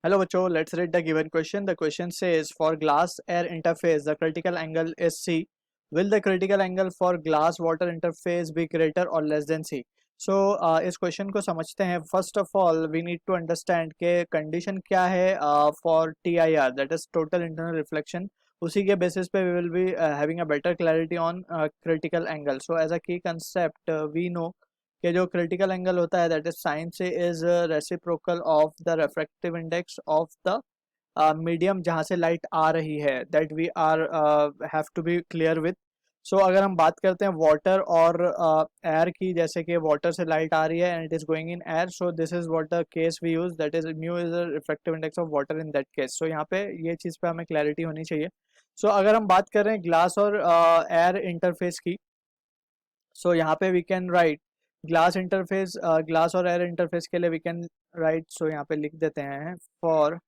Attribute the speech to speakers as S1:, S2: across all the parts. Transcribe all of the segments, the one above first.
S1: Hello बच्चों, let's read the given question. The question says for glass air interface the critical angle is C. Will the critical angle for glass water interface be greater or less than C? So इस question को समझते हैं. First of all we need to understand के condition क्या है for TIR, that is total internal reflection. उसी के basis पे we will be having a better clarity on critical angle. So as a key concept we know कि जो critical angle होता है that is sine C is reciprocal of the refractive index of the medium जहाँ से light आ रही है, that we are have to be clear with. So अगर हम बात करते हैं वाटर और एयर की, जैसे कि वाटर से लाइट आ रही है and it is going in air, so this is what the case we use, that is mu is the refractive index of water in that case. So यहाँ पे ये चीज़ पे हमें क्लैरिटी होनी चाहिए. सो अगर हम बात कर रहे हैं ग्लास और एयर इंटरफेस की, सो यहाँ पे we can write glass interface, glass और एयर इंटरफेस के लिए वी कैन राइट. सो यहाँ पे लिख देते हैं for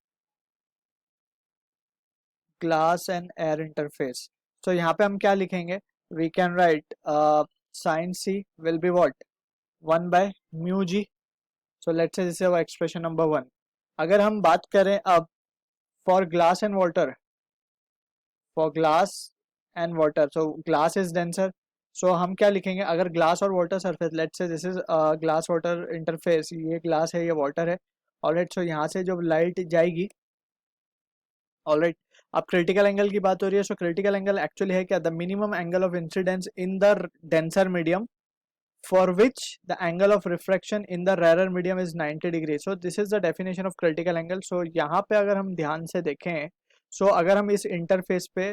S1: glass and air interface. So यहाँ पे हम क्या लिखेंगे, we can write sine C will be what 1/μg. So let's say this is expression number 1. अगर हम बात करें अब for glass and water, for glass and water, so glass is denser. So हम क्या लिखेंगे, अगर ग्लास और water surface, let's say this is glass water interface, ये ग्लास है ये वाटर है. ऑलराइट, सो यहाँ से जब लाइट जाएगी, ऑलराइट, अब क्रिटिकल एंगल की बात हो रही है. सो क्रिटिकल एंगल एक्चुअली है क्या, the minimum angle of incidence in the denser medium for which the angle of refraction in the rarer medium is 90 degree. So this is the definition of critical angle. So यहाँ पे अगर हम ध्यान से देखें, सो अगर हम इस इंटरफेस पे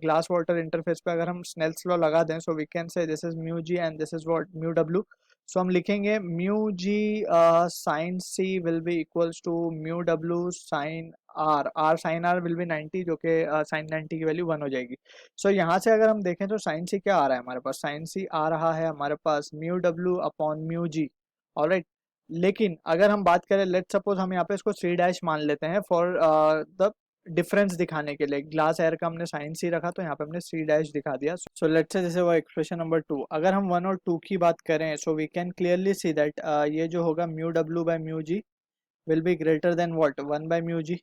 S1: ग्लास वाटर इंटरफेस पे अगर हम स्नेल्स लॉ लगा दें, so we can say this is mu g and this is what mu डब्ल्यू. सो हम लिखेंगे mu g sine C will be equals to mu डब्ल्यू sine r. R sine r will be 90, जो कि sign 90 की value 1 हो जाएगी. सो यहाँ से अगर हम देखें तो साइन सी क्या आ रहा है हमारे पास, साइन सी आ रहा है हमारे पास mu W upon mu G. Alright, लेकिन अगर हम बात करें, लेट सपोज हम यहाँ पे इसको सी डैश मान लेते हैं फॉर द डिफरेंस दिखाने के लिए. ग्लास एयर का हमने साइन सी रखा तो यहाँ पे हमने सी डैश दिखा दिया. सो लेट्स से जैसे वो एक्सप्रेशन नंबर 2, अगर हम 1 और 2 की बात करें, so we can clearly see that ये जो होगा mu W by mu G will be greater than what 1/μg.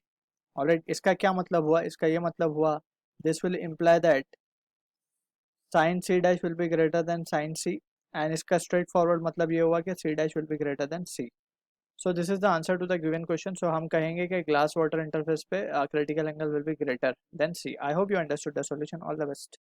S1: Alright, इसका क्या मतलब हुआ, इसका ये मतलब हुआ, this will imply that sine C dash will be greater than sine C, and इसका स्ट्रेट फॉरवर्ड मतलब ये हुआ कि C dash will be greater than C. So this is the answer to the given question. सो हम कहेंगे कि glass water interface पे critical angle will be greater than C. I hope you understood the solution. All the best.